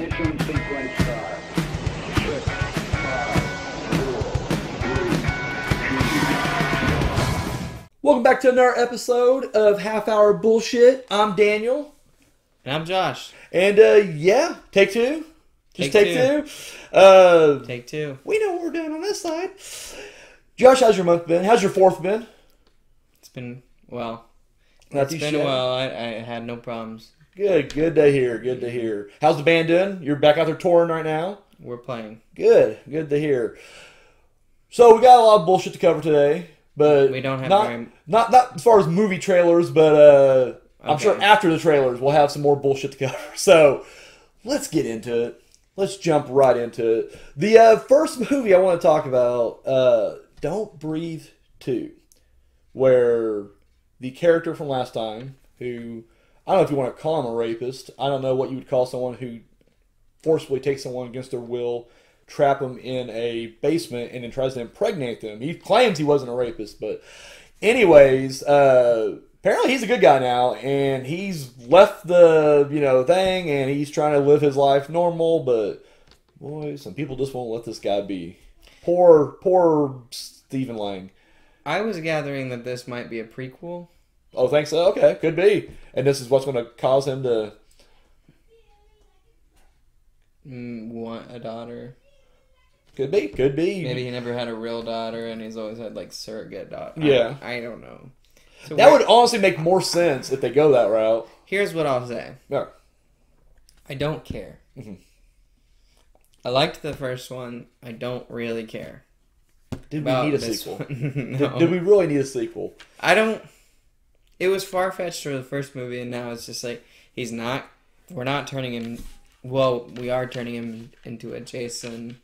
Ignition sequence start. 6, 5, 4, 3, 2. Welcome back to another episode of Half Hour Bullshit. I'm Daniel. And I'm Josh. And, yeah, take two. Just take two. Take two. We know what we're doing on this side. Josh, how's your month been? How's your fourth been? It's been, well. Not It's too been shabby. well. I had no problems. Good to hear. Good to hear. How's the band doing? You're back out there touring right now? We're playing. Good to hear. So we got a lot of bullshit to cover today, but We don't have not as far as movie trailers, but I'm Okay. sure after the trailers we'll have some more bullshit to cover. So let's get into it. Let's jump right into it. The first movie I want to talk about, Don't Breathe 2, where the character from last time, who, I don't know if you want to call him a rapist. I don't know what you would call someone who forcibly takes someone against their will, trap them in a basement, and then tries to impregnate them. He claims he wasn't a rapist, but anyways, apparently he's a good guy now, and he's left the, thing, and he's trying to live his life normal, but, boy, some people just won't let this guy be. Poor Stephen Lang. I was gathering that this might be a prequel. Oh, think so? Okay, could be. And this is what's going to cause him to... Want a daughter. Could be. Maybe he never had a real daughter and he's always had, like, surrogate daughter. Yeah. I don't know. So That would honestly make more sense if they go that route. Here's what I'll say. Yeah. I don't care. Mhm. I liked the first one. I don't really care. Did we about need a this sequel? one. No. Did we really need a sequel? I don't. It was far-fetched for the first movie, and now it's just like we're not turning him. Well, we are turning him into a Jason,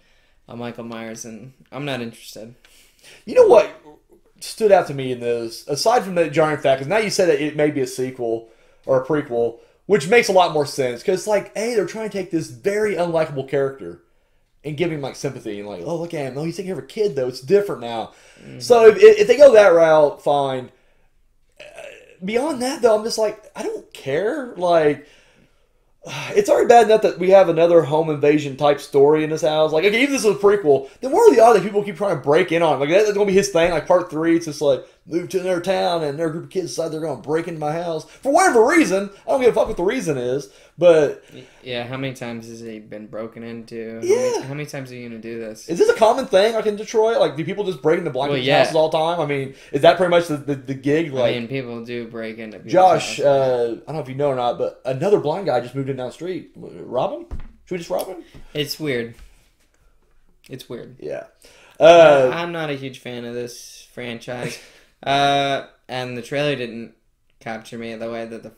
a Michael Myers, and I'm not interested. You know what stood out to me in this, aside from the jarring fact, is now you said that it may be a sequel or a prequel, which makes a lot more sense because, like, hey, they're trying to take this very unlikable character and give him like sympathy and like, oh, look at him, oh, he's taking care of a kid though, it's different now. Mm-hmm. So if they go that route, fine. Beyond that, though, I'm just like, I don't care. Like, it's already bad enough that we have another home invasion type story in this house. Like, okay, even if this is a prequel, then what are the odds that people keep trying to break in on? Like, that's going to be his thing. Like, part 3, it's just like, move to another town, and their group of kids decide they're going to break into my house. For whatever reason. I don't give a fuck what the reason is. But... yeah, how many times has he been broken into? Yeah. How many times are you going to do this? Is this a common thing, like in Detroit? Like, do people just break into black people's houses all the time? I mean, is that pretty much the gig? Like, I mean, people do break into people's Josh, houses. I don't know if you know or not, but another blind guy just moved in down the street. Rob him? Should we just rob him? It's weird. It's weird. Yeah. I'm not a huge fan of this franchise. And the trailer didn't capture me the way that the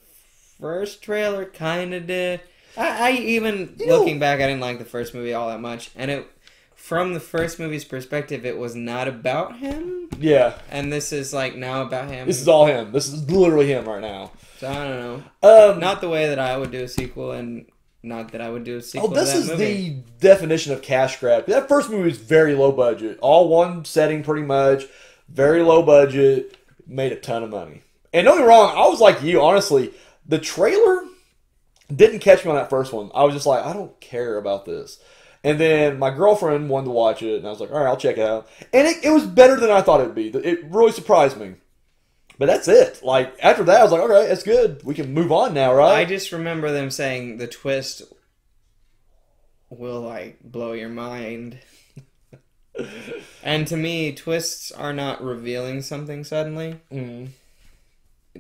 first trailer kind of did. I even, looking back, I didn't like the first movie all that much. And from the first movie's perspective, it was not about him. Yeah. And this is, like, now about him. This is all him. This is literally him right now. So, I don't know. Not the way that I would do a sequel, and not that I would do a sequel to that movie. This is the definition of cash grab. That first movie was very low budget. All one setting, pretty much. Very low budget. Made a ton of money. And don't get me wrong, I was like you, honestly. The trailer didn't catch me on that first one. I was just like, I don't care about this. And then my girlfriend wanted to watch it, and I was like, all right, I'll check it out. And it was better than I thought it would be. It really surprised me. But that's it. Like, after that, I was like, okay, that's good. We can move on now, right? I just remember them saying the twist will, like, blow your mind. And to me, twists are not revealing something suddenly. Mm.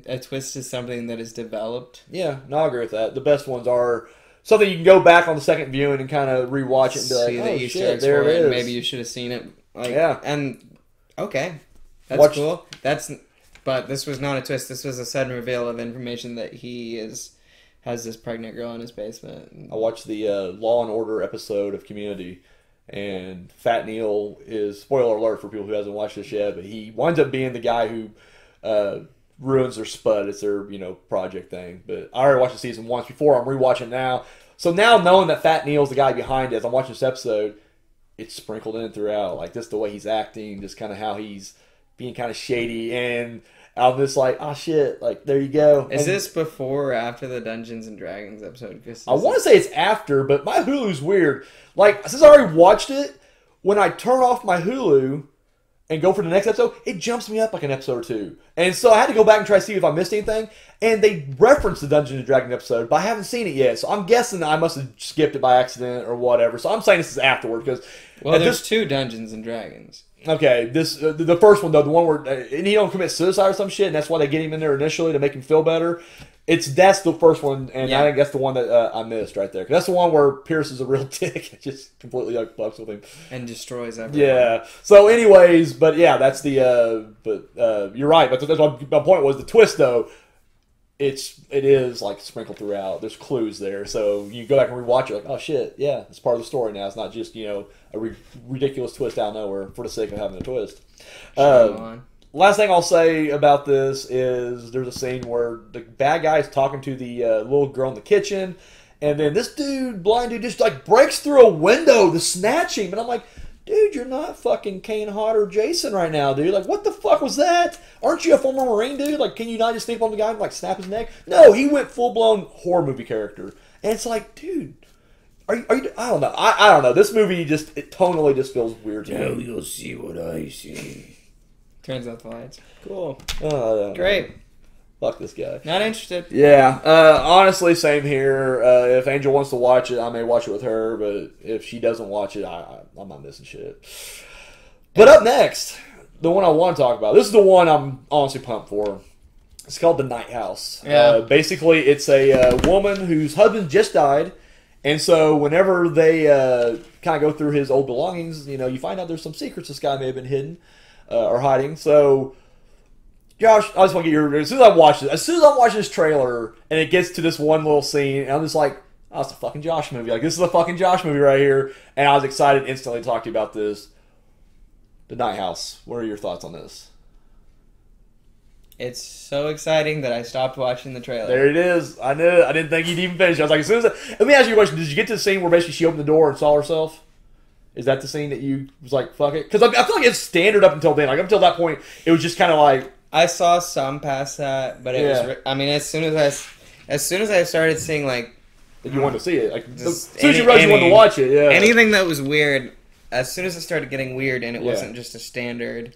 A twist is something that is developed. Yeah, no, I agree with that. The best ones are something you can go back on the second viewing and kind of rewatch it and be like, See oh, the Easter shit, eggs there for it it. is. Maybe you should have seen it. Like, yeah. And, okay. That's cool. But this was not a twist. This was a sudden reveal of information that has this pregnant girl in his basement. I watched the Law and Order episode of Community, and Fat Neil is, spoiler alert for people who hasn't watched this yet, but he winds up being the guy who ruins their spud. It's their, project thing. But I already watched the season once before. I'm rewatching now. So now knowing that Fat Neil's the guy behind it, as I'm watching this episode, it's sprinkled in throughout. Like, just the way he's acting, just kind of how he's being kind of shady. And I'm just like, oh shit, like there you go. Is And this before or after the Dungeons and Dragons episode? I want to say it's after, but my Hulu's weird. Like, since I already watched it, when I turn off my Hulu and go for the next episode, it jumps me up like an episode or two. And so I had to go back and try to see if I missed anything. And they referenced the Dungeons and Dragons episode, but I haven't seen it yet. So I'm guessing I must have skipped it by accident or whatever. So I'm saying this is afterward because there's two Dungeons and Dragons. Okay, this the first one though, the one where and he don't commit suicide or some shit, and that's why they get him in there initially to make him feel better. That's the first one, and I think that's the one that I missed right there. 'Cause that's the one where Pierce is a real dick, and just completely fucks with him and destroys everyone. Yeah. So, anyways, but yeah, that's the. You're right, but that's my point was the twist though. It is like sprinkled throughout. There's clues there, so you go back and rewatch it. Like, oh shit, yeah, it's part of the story now. It's not just a ridiculous twist out of nowhere for the sake of having a twist. Last thing I'll say about this is there's a scene where the bad guy is talking to the little girl in the kitchen, and then this blind dude, just like breaks through a window to snatch him, and I'm like, dude, you're not fucking Kane Hodder or Jason right now, dude. Like, what the fuck was that? Aren't you a former Marine, dude? Like, can you not just sneak on the guy and like snap his neck? No, he went full blown horror movie character, and it's like, dude. Are you? I don't know. I don't know. This movie it tonally just feels weird to me. Now you'll see what I see. Turns out the lights. Cool. Great. Fuck this guy. Not interested. Yeah. Honestly, same here. If Angel wants to watch it, I may watch it with her. But if she doesn't watch it, I'm not missing shit. But up next, the one I want to talk about. This is the one I'm honestly pumped for. It's called The Night House. Yeah. Basically, it's a woman whose husband just died. And so whenever they kind of go through his old belongings, you find out there's some secrets this guy may have been hidden or hiding. So, Josh, I just want to get your... As soon as I'm watching this trailer and it gets to this one little scene, and I'm just like, oh, it's a fucking Josh movie. Like, this is a fucking Josh movie right here. And I was excited instantly to talk to you about this. The Night House. What are your thoughts on this? It's so exciting that I stopped watching the trailer. There it is. I knew it. I didn't think you'd even finish. I was like, as soon as let me ask you a question. Did you get to the scene where basically she opened the door and saw herself? Is that the scene that you was like, fuck it? Because I feel like it's standard up until then. Like, up until that point, it was just kind of like... I saw some past that, but it was... I mean, as soon as I started seeing, like... That you wanted to see it. Like, as soon as you realized you wanted to watch it, yeah. Anything that was weird, as soon as it started getting weird and it wasn't just a standard...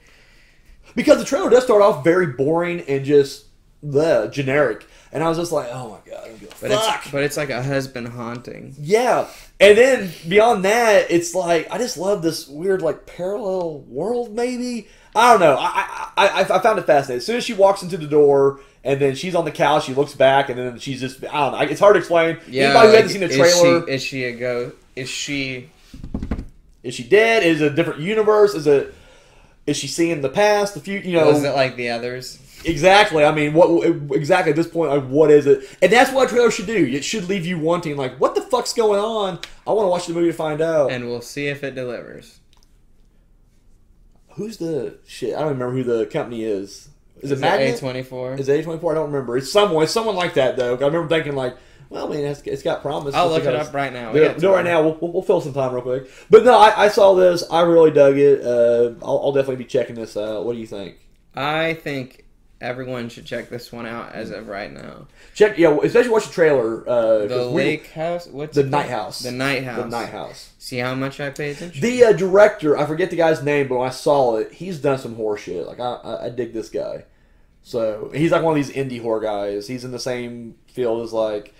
Because the trailer does start off very boring and just generic. And I was just like, oh my god, But it's like a husband haunting. Yeah. And then beyond that, it's like, I just love this weird, like, parallel world, maybe? I don't know. I found it fascinating. As soon as she walks into the door, and then she's on the couch, she looks back, and then she's just, I don't know. It's hard to explain. Yeah, anybody who hasn't seen the trailer... Is she a ghost? Is she dead? Is it a different universe? Is she seeing the past, the future? Was it like the others? Exactly. I mean, exactly at this point, like, what is it? And that's what a trailer should do. It should leave you wanting, like, what the fuck's going on? I want to watch the movie to find out. And we'll see if it delivers. Who's the shit? I don't remember who the company is. Is it Magnet? A24? Is it A24? I don't remember. It's someone like that though. I remember thinking like, well, I mean, it's got promise. I'll look it up right now. Do it right now. We'll fill some time real quick. But no, I saw this. I really dug it. I'll definitely be checking this out. What do you think? I think everyone should check this one out as of right now. Especially watch the trailer. The Lake House? What's the Night House? The Night House. The Night House. See how much I pay attention? The director, I forget the guy's name, but when I saw it, he's done some horror shit. Like, I dig this guy. So, he's like one of these indie horror guys. He's in the same field as like...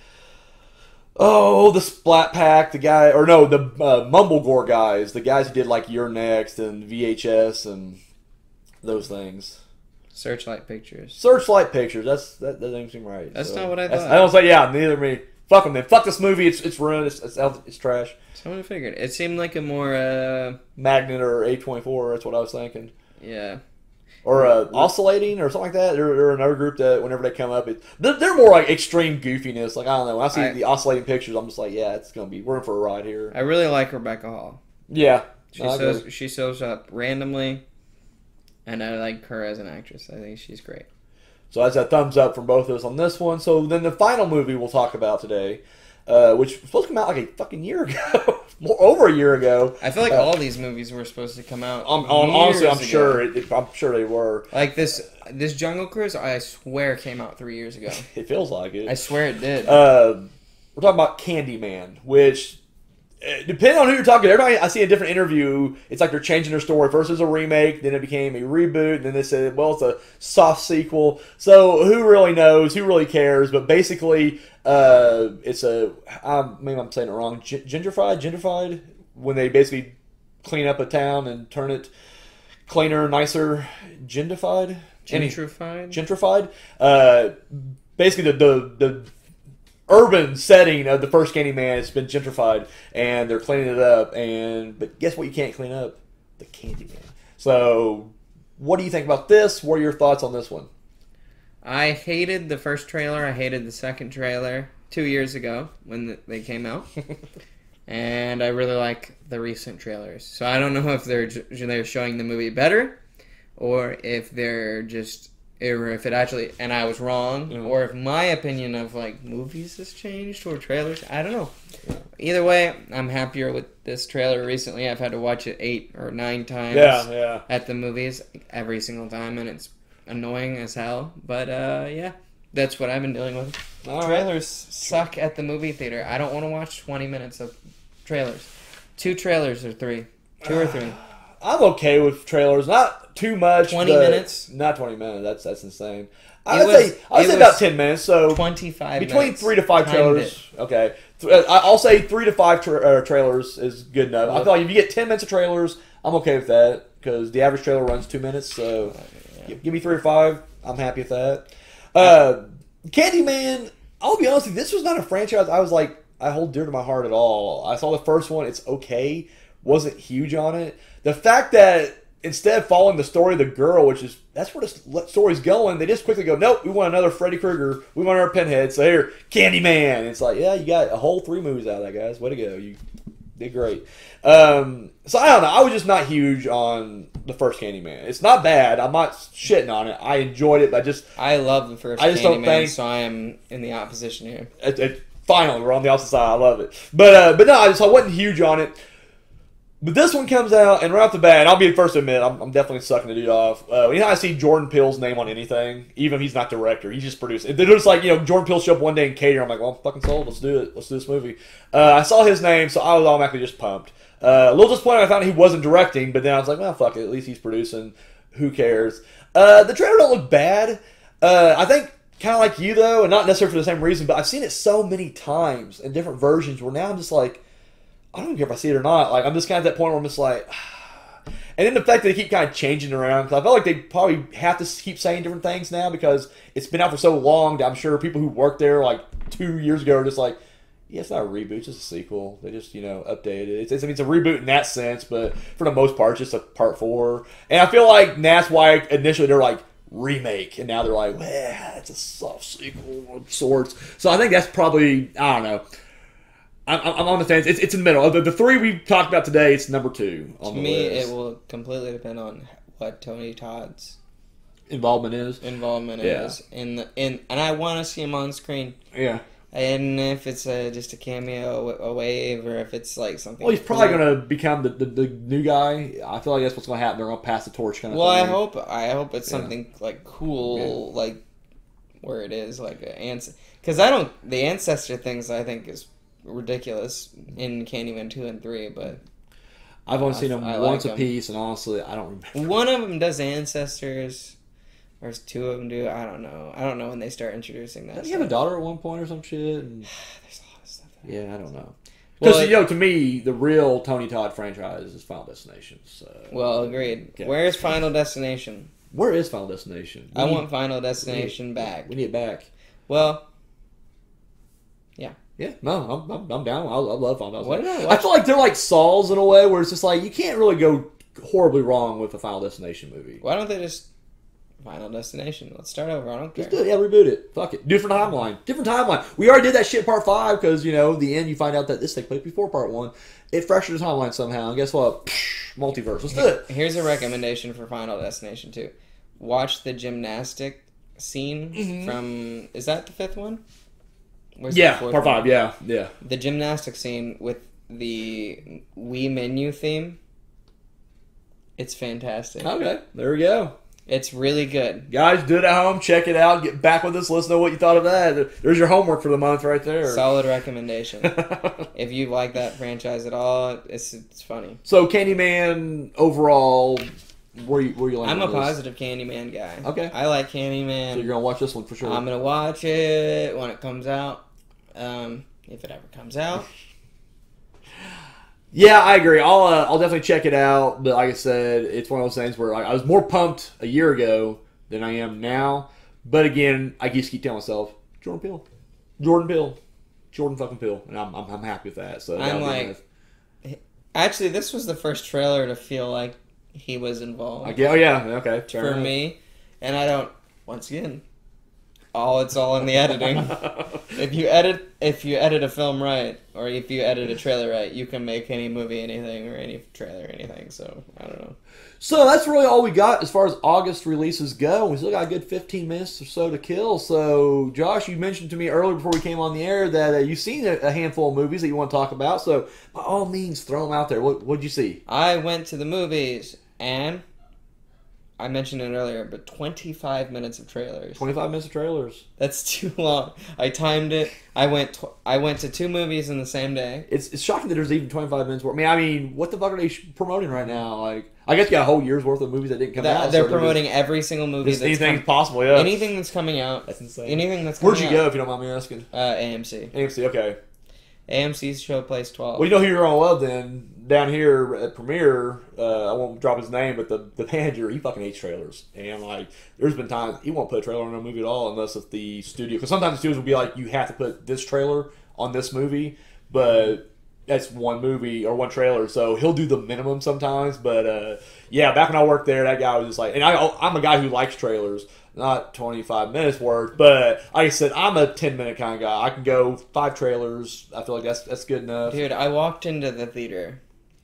Oh, the Splat Pack, the guy... Or no, the Mumblegore guys. The guys who did like You're Next and VHS and those things. Searchlight Pictures. Searchlight Pictures. That doesn't seem right. That's not what I thought. I don't say, yeah, neither me. Fuck them then. Fuck this movie. It's ruined. It's trash. Someone figured. It seemed like a more... Magnet or A24. That's what I was thinking. Yeah. Or Oscillating or something like that. They're another group that whenever they come up, they're more like extreme goofiness. Like, I don't know. When I see the Oscillating Pictures, I'm just like, yeah, it's going to be... We're in for a ride here. I really like Rebecca Hall. Yeah. She shows up randomly, and I like her as an actress. I think she's great. So that's a thumbs up from both of us on this one. So then the final movie we'll talk about today, which was supposed to come out like a fucking year ago, over a year ago. I feel like all these movies were supposed to come out. Honestly, I'm years sure. ago. I'm sure they were. Like this Jungle Cruise, I swear came out 3 years ago. It feels like it. I swear it did. We're talking about Candyman, which, depending on who you're talking to, everybody I see a different interview, it's like they're changing their story. First it was a remake, then it became a reboot, and then they said, well, it's a soft sequel. So who really knows? Who really cares? But basically, it's maybe I'm saying it wrong, gentrified, when they basically clean up a town and turn it cleaner, nicer, gentrified. Basically, the urban setting of the first Candyman has been gentrified, and they're cleaning it up. But guess what? You can't clean up the Candyman. So, what do you think about this? What are your thoughts on this one? I hated the first trailer. I hated the second trailer 2 years ago when they came out. And I really like the recent trailers. So I don't know if they're showing the movie better, or if they're just, or if it actually, and I was wrong, or if my opinion of like movies has changed or trailers. I don't know. Either way, I'm happier with this trailer recently. I've had to watch it 8 or 9 times at the movies every single time, and it's annoying as hell. But yeah, that's what I've been dealing with. Trailers suck at the movie theater. I don't want to watch 20 minutes of trailers. 2 trailers or 3. 2 or 3. I'm okay with trailers. Not too much. 20 minutes? Not 20 minutes. That's insane. I'd say about 10 minutes. So 25 between minutes. 3 to 5 trailers. Okay. I'll say 3 to 5 trailers is good enough. I feel like if you get 10 minutes of trailers, I'm okay with that, because the average trailer runs 2 minutes. So give me 3 or 5. I'm happy with that. Candyman, I'll be honest with you, this was not a franchise I hold dear to my heart at all. I saw the first one. It's okay. Wasn't huge on it. The fact that instead of following the story of the girl, that's where the story's going, they just quickly go, nope, we want another Freddy Krueger. We want another Pinhead. So here, Candyman. It's like, yeah, you got a whole 3 movies out of that, guys. Way to go. You did great. So I don't know. I was just not huge on the first Candyman. It's not bad. I'm not shitting on it. I enjoyed it, but I love the first Candyman, don't think, so I am in the opposition here. Finally, we're on the opposite side. I love it. But no, I wasn't huge on it. But this one comes out, and right off the bat, and I'll be the first to admit, I'm definitely sucking the dude off. I see Jordan Peele's name on anything, even if he's not director, he's just producing. They're just like, Jordan Peele show up one day in Cater. I'm like, well, I'm fucking sold. Let's do it. Let's do this movie. I saw his name, so I was automatically just pumped. A little disappointed I found he wasn't directing, but then I was like, well, fuck it. At least he's producing. Who cares? The trailer don't look bad. I think, kind of like you, though, and not necessarily for the same reason, but I've seen it so many times in different versions where now I'm just like, I don't even care if I see it or not. Like, I'm just kind of at that point where I'm just like, and then the fact that they keep kind of changing around, because I feel like they probably have to keep saying different things now because it's been out for so long that I'm sure people who worked there like 2 years ago are just like, yeah, it's not a reboot, it's just a sequel. They just, updated it. It's a reboot in that sense, but for the most part, it's just a part 4. And I feel like that's why initially they're like, remake, and now they're like, well, it's a soft sequel of sorts. So I think that's probably, I don't know. I'm on the fence. It's in the middle. Of the 3 we've talked about today, it's number 2 on the list. To me, it will completely depend on what Tony Todd's involvement is. And I want to see him on screen. Yeah. And if it's just a cameo, a wave, or if it's like something. Well, he's probably going to become the new guy. I feel like that's what's going to happen. They're going to pass the torch kind of thing. Well, I hope it's something like cool, like where it is like an because the ancestor things I think is ridiculous in Candyman 2 and 3, but I've only seen them once a piece, and honestly, I don't remember. One of them does ancestors. Or 2 of them do. I don't know. I don't know when they start introducing that. Did he have a daughter at one point or some shit? And... There's a lot of stuff. Yeah, I don't know. Because, to me, the real Tony Todd franchise is Final Destination. So. Well, agreed. Okay. Where's Final Destination? Where is Final Destination? I want Final Destination back. We need it back. Well, yeah. Yeah, no, I'm down. I love Final Destination. I feel like they're like Saws in a way, where it's just like, you can't really go horribly wrong with a Final Destination movie. Why don't they just... Final Destination. Let's start over. I don't care. Just do it. Yeah, reboot it. Fuck it. Different timeline. We already did that shit part 5 because, the end you find out that this takes place before part 1. It freshened the timeline somehow. And guess what? Multiverse. Let's do it. Here's a recommendation for Final Destination 2. Watch the gymnastic scene from... Is that the fifth one? Where's Yeah, the fourth part one? 5, yeah. The gymnastic scene with the Wii menu theme. It's fantastic. Okay, there we go. It's really good. Guys, do it at home. Check it out. Get back with us. Let us know what you thought of that. There's your homework for the month right there. Solid recommendation. If you like that franchise at all, it's funny. So, Candyman, overall, where you landing I'm a on this? positive Candyman guy. Okay. I like So Candyman. you're going to watch this one for sure. I'm going to watch it when it comes out. If it ever comes out. Yeah, I agree. I'll definitely check it out. But like I said, it's one of those things where I was more pumped a year ago than I am now. But again, I just keep telling myself, Jordan fucking Peele, and I'm happy with that. So I'm like, actually, this was the first trailer to feel like he was involved oh yeah, okay, fair for enough. me, and I don't. Once again, it's all in the editing. If you edit a film right, or if you edit a trailer right, you can make any movie anything, or any trailer anything. So I don't know. So that's really all we got as far as August releases go. We still got a good 15 minutes or so to kill. So, Josh, you mentioned to me earlier before we came on the air that you've seen a handful of movies that you want to talk about. So, by all means, throw them out there. What'd you see? I went to the movies, and I mentioned it earlier, but 25 minutes of trailers. 25 minutes of trailers. That's too long. I timed it. I went to 2 movies in the same day. It's shocking that there's even 25 minutes worth. I mean, what the fuck are they promoting right now? Like, I guess you got a whole year's worth of movies that didn't come out. They're so promoting every single movie just that's anything possible, yeah. anything that's coming out. That's insane. Anything that's coming Where'd you go, if you don't mind me asking? AMC. AMC, okay. AMC's show plays 12. Well, you know who you're going to love then? Down here at Premiere, I won't drop his name, but the manager, he fucking hates trailers. And, like, there's been times he won't put a trailer on a movie at all unless it's the studio. Because sometimes the studios will be like, you have to put this trailer on this movie, but that's one movie or one trailer. So he'll do the minimum sometimes. But, yeah, back when I worked there, that guy was just like, and I'm a guy who likes trailers. Not 25 minutes worth, but like I said, I'm a 10-minute kind of guy. I can go 5 trailers. I feel like that's good enough. Dude, I walked into the theater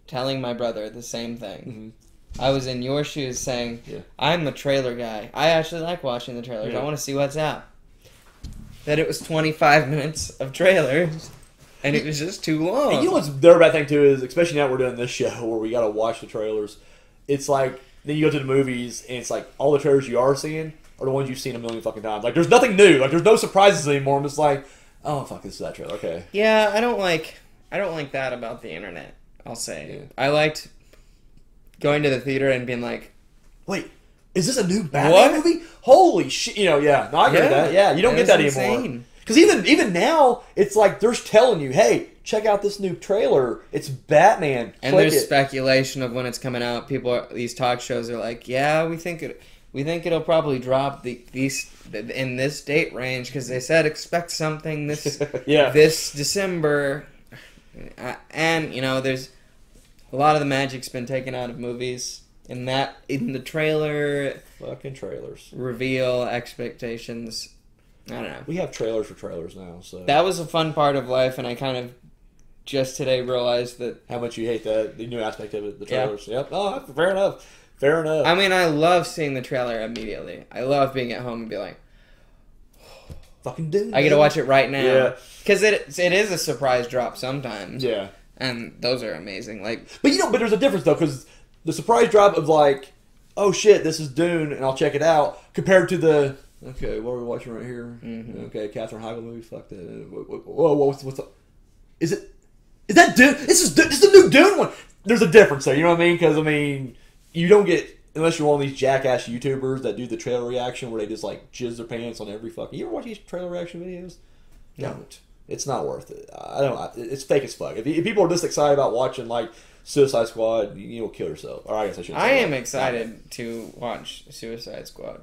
telling my brother the same thing. Mm-hmm. I was in your shoes saying, I'm a trailer guy. I actually like watching the trailers. I want to see what's out. That it was 25 minutes of trailers, and it was just too long. And you know what's the bad thing, too, is especially now we're doing this show where we got to watch the trailers. It's like, then you go to the movies, and it's like all the trailers you are seeing are the ones you've seen a million fucking times. Like, there's nothing new. Like, there's no surprises anymore. I'm just like, oh, fuck, this is that trailer. Okay. Yeah, I don't like that about the internet, I'll say. Yeah. I liked going to the theater and being like, wait, is this a new Batman movie? Holy shit. You know, yeah. No, I get that. Yeah, you don't get that anymore. Because even now, it's like they're telling you, hey, check out this new trailer. It's Batman. And there's speculation of when it's coming out. These talk shows are like, yeah, we think it'll probably drop these in this date range because they said expect something this this December, and you know there's a lot of the magic's been taken out of movies in the trailer. Fucking trailers. Reveal expectations. I don't know. We have trailers for trailers now, so that was a fun part of life, and I kind of just today realized that how much you hate the new aspect of it, the trailers. Yep. Oh, fair enough. Fair enough. I mean, I love seeing the trailer immediately. I love being at home and be like, fucking dude. I get to watch it right now. Yeah. Because it is a surprise drop sometimes. Yeah. And those are amazing. But there's a difference though, because the surprise drop of like, oh shit, this is Dune, and I'll check it out, compared to the, okay, what are we watching right here? Mm-hmm. Okay, Katherine Heigl movie, fuck that. Whoa, what's up? Is that Dune? This is the new Dune one. There's a difference there, you know what I mean? Because, I mean, you don't get, unless you're one of these jackass YouTubers that do the trailer reaction where they just like jizz their pants on every fucking. You ever watch these trailer reaction videos? No. Don't. It's not worth it. I don't. It's fake as fuck. If people are this excited about watching like Suicide Squad, you'll kill yourself. Or I guess I shouldn't. I am excited to watch Suicide Squad.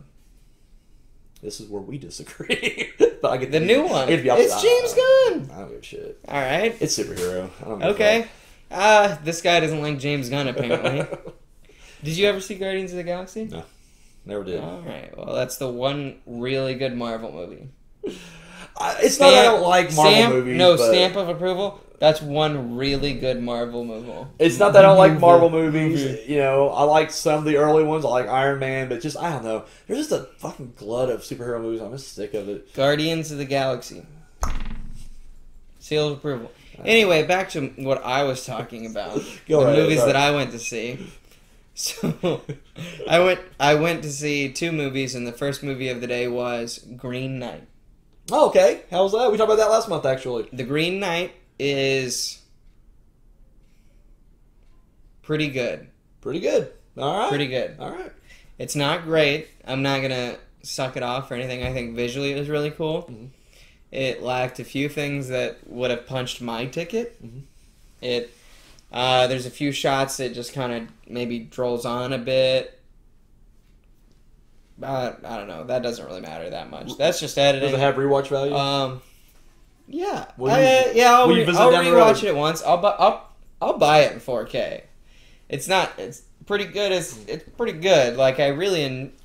This is where we disagree. But I get the new one. It's James Gunn. I don't give a shit. All right. It's superhero. I don't give okay. This guy doesn't like James Gunn apparently. Did you ever see Guardians of the Galaxy? No, never did. All right. Well, that's the one really good Marvel movie. It's not that I don't like Marvel movies. No, stamp of approval. That's one really good Marvel movie. It's not that I don't like Marvel movies. You know, I like some of the early ones. I like Iron Man, but just I don't know. There's just a fucking glut of superhero movies. I'm just sick of it. Guardians of the Galaxy. Seal of approval. Anyway, back to what I was talking about. Go the ahead, movies sorry. that I went to see. So, I went to see 2 movies, and the first movie of the day was Green Knight. Oh, okay. How was that? We talked about that last month, actually. The Green Knight is pretty good. Pretty good. All right. Pretty good. All right. It's not great. I'm not gonna suck it off or anything. I think visually it was really cool. Mm-hmm. It lacked a few things that would have punched my ticket. Mm-hmm. There's a few shots that just kind of maybe drolls on a bit. I don't know. That doesn't really matter that much. That's just editing. Does it have rewatch value? Yeah. Will you visit I'll down the road? rewatch it once. I'll buy it in 4K. It's pretty good. It's pretty good. Like I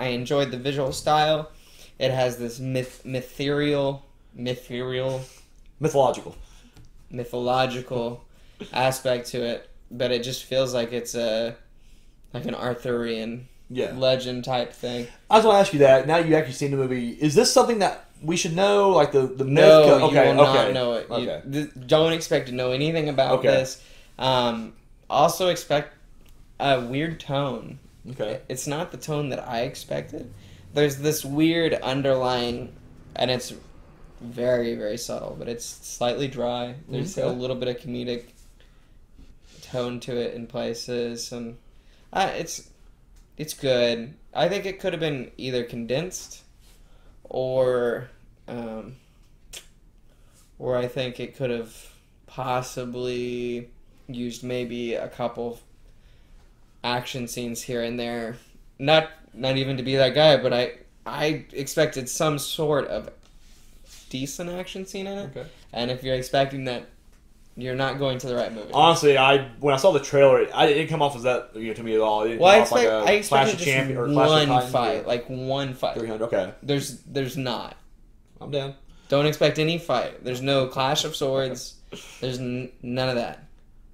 enjoyed the visual style. It has this mythological aspect to it, but it just feels like it's like an Arthurian legend type thing. I was going to ask you that. Now you've actually seen the movie. Is this something that we should know? Like the myth? No, you Okay, will okay. not know it. Okay. Don't expect to know anything about this. Also expect a weird tone. Okay. It's not the tone that I expected. There's this weird underlying, and it's very, very subtle, but it's slightly dry. There's a little bit of comedic tone to it in places, and it's good. I think it could have been either condensed, or I think it could have possibly used maybe a couple action scenes here and there. Not even to be that guy, but I expected some sort of decent action scene in it. Okay. And if you're expecting that, you're not going to the right movie. Honestly, when I saw the trailer, it didn't come off as that to me at all. It didn't Well, come off I like a Clash expected of just Champions or Clash of one Titans fight, or like one fight. 300. Okay, There's not. I'm down. Don't expect any fight. There's no Clash of Swords. There's none of that.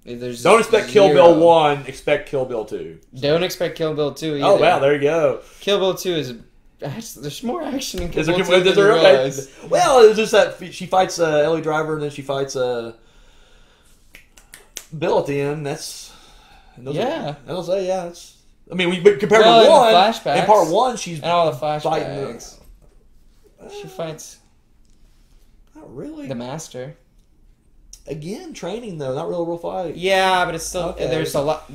There's Don't expect Kill Bill 1. Expect Kill Bill 2. Don't expect Kill Bill 2 either. Oh wow, there you go. Kill Bill 2 is there's more action in Kill Is Bill 2 there, than there okay. was. Well, it's just that she fights Ellie Driver and then she fights Bill at the end. That's I'll say It's, I mean, but compared to in one, the flashbacks, in part 1, she's and all the fighting flashbacks. She fights not really. the Master. Again, training though, not real fight. Yeah, but it's still Okay. there's a lot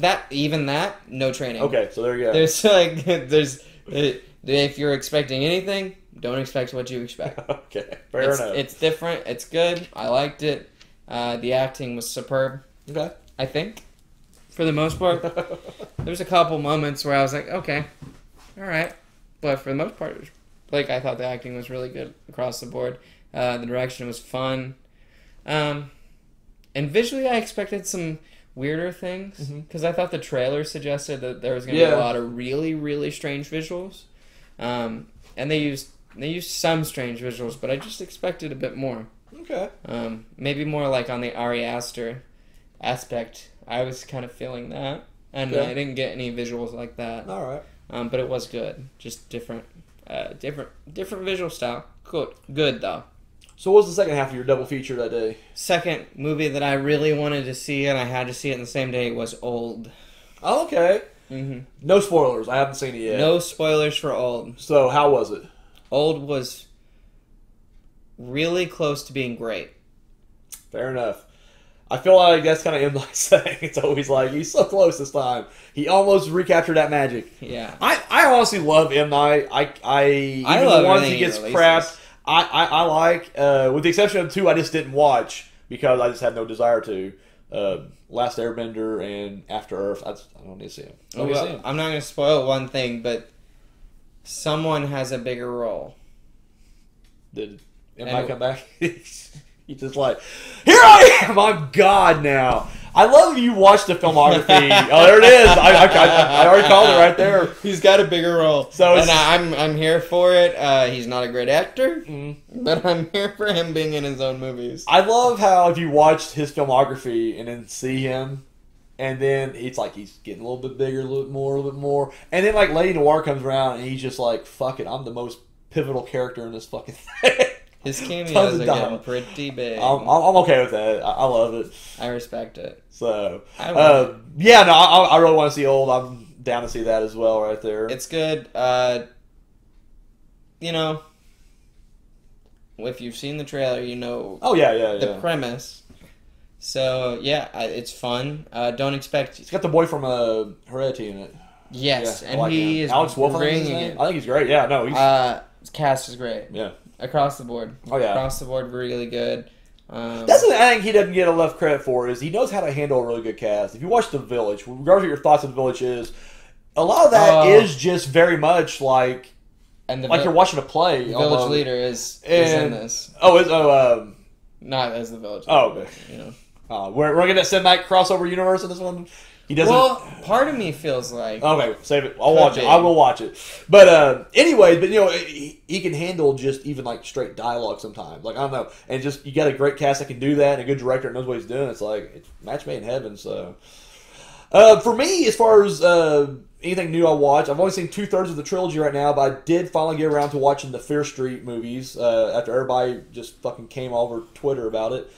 no training. Okay, so there you go. There's if you're expecting anything, don't expect what you expect. Okay, fair enough. It's different. It's good. I liked it. The acting was superb. Okay. I think, for the most part, there's a couple moments where I was like, okay, all right, but for the most part, I thought the acting was really good across the board. The direction was fun, and visually, I expected some weirder things because I thought the trailer suggested that there was going to be a lot of really, really strange visuals, and they used some strange visuals, but I just expected a bit more. Okay. Maybe more like on the Ari Aster aspect. I was kind of feeling that, and I didn't get any visuals like that. All right. But it was good. Just different visual style. Good though. So what was the second half of your double feature that day? Second movie that I really wanted to see, and I had to see it in the same day, was Old. Oh, okay. Mm-hmm. No spoilers. I haven't seen it yet. No spoilers for Old. So how was it? Old was really close to being great. Fair enough. I feel like that's kind of M. Night saying. It's always like, he's so close this time. He almost recaptured that magic. Yeah. I honestly love M. Night. I love the ones everything he gets he crapped. I like, with the exception of 2 I just didn't watch because I just had no desire to. Last Airbender and After Earth. I don't need to see them. I'm not going to spoil one thing, but someone has a bigger role. Did M. Night come back? He's just like, here I am! I'm God now! I love you watched the filmography. Oh, there it is. I already called it right there. He's got a bigger role, So and I'm here for it. He's not a great actor, but I'm here for him being in his own movies. I love how if you watched his filmography and then see him, and then it's like he's getting a little bit bigger, a little bit more, and then like Lady Noir comes around and he's just like, "Fuck it, I'm the most pivotal character in this fucking thing." His cameos are getting pretty big. I'm okay with that. I love it. I respect it. So, I yeah, no, I really want to see Old. I'm down to see that as well right there. It's good. You know, if you've seen the trailer, you know Oh, yeah. the premise. So, yeah, it's fun. Don't expect... It's got the boy from Heredity in it. Yes, Yeah, I and like he him. is Alex Wolff, bringing it. I think he's great. Yeah, no, he's... His cast is great. yeah. Across the board. Oh, yeah. Across the board, really good. That's something I think he doesn't get enough credit for, is he knows how to handle a really good cast. If you watch The Village, regardless of what your thoughts of The Village is, a lot of that is just very much like you're watching a play. The Village Leader is in this. Not as the Village Leader. Oh, okay. But, you know. We're going to cinematic crossover universe in this one? He doesn't... Well, part of me feels like... Okay, save it. I'll watch it. I will watch it. But anyway, you know, he can handle just even like straight dialogue sometimes. Like, I don't know. And just, you got a great cast that can do that and a good director that knows what he's doing. It's like, it's match made in heaven. So, for me, as far as anything new I watch, I've only seen 2/3 of the trilogy right now, but I did finally get around to watching the Fear Street movies after everybody just fucking came all over Twitter about it.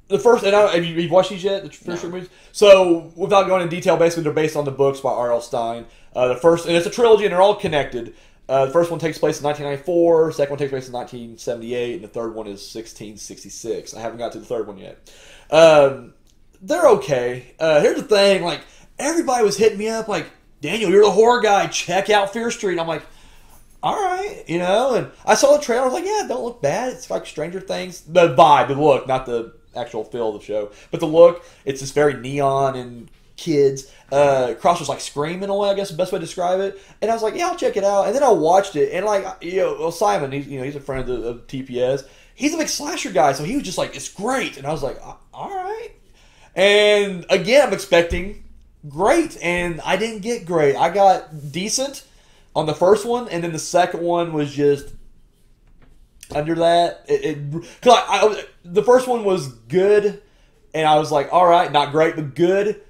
The first, and have you watched these yet? The Fear Street movies? So, without going into detail, basically they're based on the books by R.L. Stein. The first, and it's a trilogy, and they're all connected. The first one takes place in 1994, the second one takes place in 1978, and the third one is 1666. I haven't got to the third one yet. They're okay. Here's the thing, like, everybody was hitting me up like, Daniel, you're the horror guy, check out Fear Street. I'm like, all right, you know, and I saw the trailer, I was like, yeah, it don't look bad. It's like Stranger Things. The vibe, the look, not the actual feel of the show, but the look, it's just very neon and kids. Cross was like screaming away, I guess the best way to describe it. And I was like, yeah, I'll check it out. And then I watched it, and like, you know, well, Simon, he's a friend of TPS. He's a big slasher guy, so he was just like, it's great. And I was like, all right. And again, I'm expecting great, and I didn't get great. I got decent on the first one, and then the second one was just under that. The first one was good, and I was like, all right, not great, but good.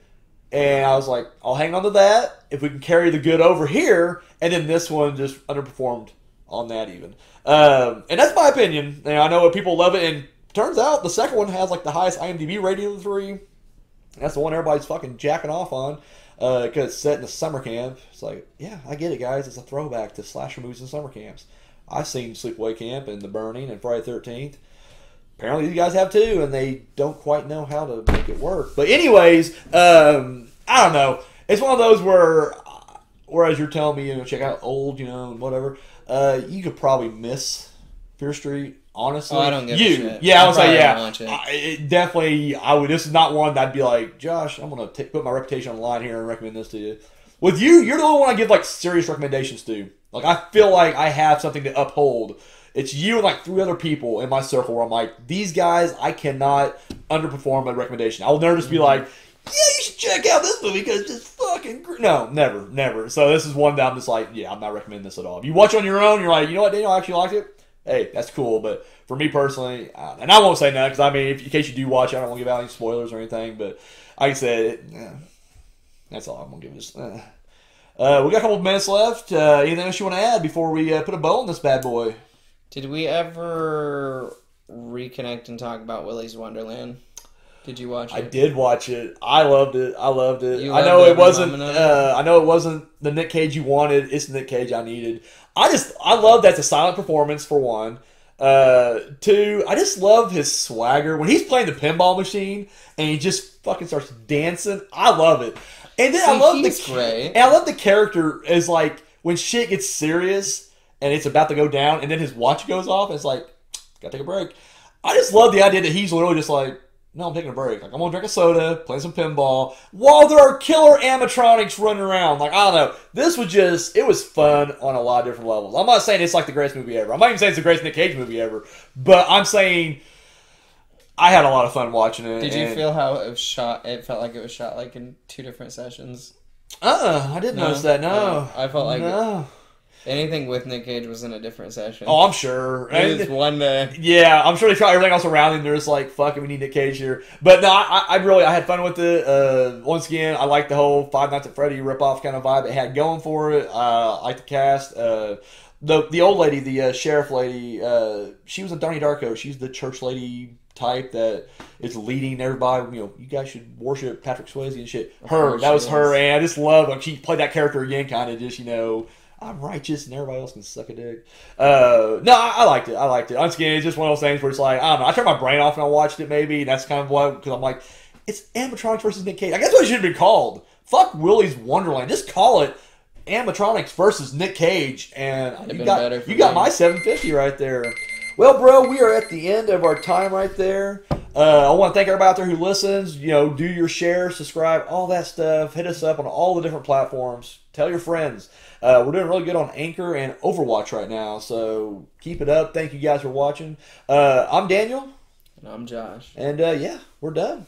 And I was like, I'll hang on to that if we can carry the good over here. And then this one just underperformed on that even. And that's my opinion. And I know people love it, and turns out the second one has like the highest IMDb rating of the three. That's the one everybody's fucking jacking off on because it's set in a summer camp. It's like, yeah, I get it, guys. It's a throwback to slasher movies and summer camps. I've seen Sleepaway Camp and The Burning and Friday the 13th. Apparently you guys have too, and they don't quite know how to make it work. But anyways, I don't know. It's one of those whereas you're telling me, you know, check out Old, you know, and whatever, you could probably miss Fear Street. Honestly, I don't give a shit. Yeah, I would say, yeah. Watch it. Definitely, I would. This is not one that I'd be like, Josh, I'm gonna put my reputation on the line here and recommend this to you. With you, you're the only one I give like serious recommendations to. Like, I feel like I have something to uphold. It's you and like 3 other people in my circle where I'm like, these guys, I cannot underperform a recommendation. I will never just be like, yeah, you should check out this movie because it's just fucking no, never. So this is one that I'm just like, yeah, I'm not recommending this at all. If you watch on your own, you're like, you know what, Daniel, I actually liked it. Hey, that's cool, but for me personally, and I won't say none because I mean, in case you do watch it, I don't want to give out any spoilers or anything. But like I said, that's all I'm gonna give this. We got a couple of minutes left. Anything else you want to add before we put a bow on this bad boy? Did we ever reconnect and talk about Willys Wonderland? Did you watch it? I did watch it. I loved it. I I know it wasn't. I know it wasn't the Nick Cage you wanted. It's the Nick Cage I needed. I love that it's a silent performance for one. 2, I just love his swagger when he's playing the pinball machine and he just fucking starts dancing. I love it. And then I love the character is like when shit gets serious and it's about to go down and then his watch goes off and it's like, gotta take a break. I just love the idea that he's literally just like, no, I'm taking a break. Like, I'm going to drink a soda, play some pinball, while there are killer animatronics running around. Like, I don't know. This was just, it was fun on a lot of different levels. I'm not saying it's like the greatest movie ever. I'm not even saying it's the greatest Nick Cage movie ever. But I'm saying, I had a lot of fun watching it. Did you feel how it was shot? It felt like it was shot like in 2 different sessions. I didn't notice that. No, I felt like no. anything with Nick Cage was in a different session. Oh, I'm sure. It was one day. Yeah, I'm sure they tried everything else around him. They're just like, fuck it, we need Nick Cage here. But no, I really, I had fun with it. Once again, I like the whole Five Nights at Freddy ripoff kind of vibe it had going for it. I like the cast. The old lady, the sheriff lady, she was in Donnie Darko. She's the church lady type that is leading everybody. You know, you guys should worship Patrick Swayze and shit. That was her, and I just love her. She played that character again, kind of just, you know, I'm righteous and everybody else can suck a dick. No, I liked it. Once again, it's just one of those things where it's like, I don't know, I turned my brain off and I watched it maybe, and that's kind of what, because I'm like, it's animatronics versus Nick Cage. I guess what it should have been called. Fuck Willys Wonderland. Just call it animatronics versus Nick Cage, and you got my 750 right there. Well, bro, we are at the end of our time right there. I want to thank everybody out there who listens. You know, do your share, subscribe, all that stuff. Hit us up on all the different platforms. Tell your friends. We're doing really good on Anchor and Overwatch right now, so keep it up. Thank you guys for watching. I'm Daniel. And I'm Josh. And yeah, we're done.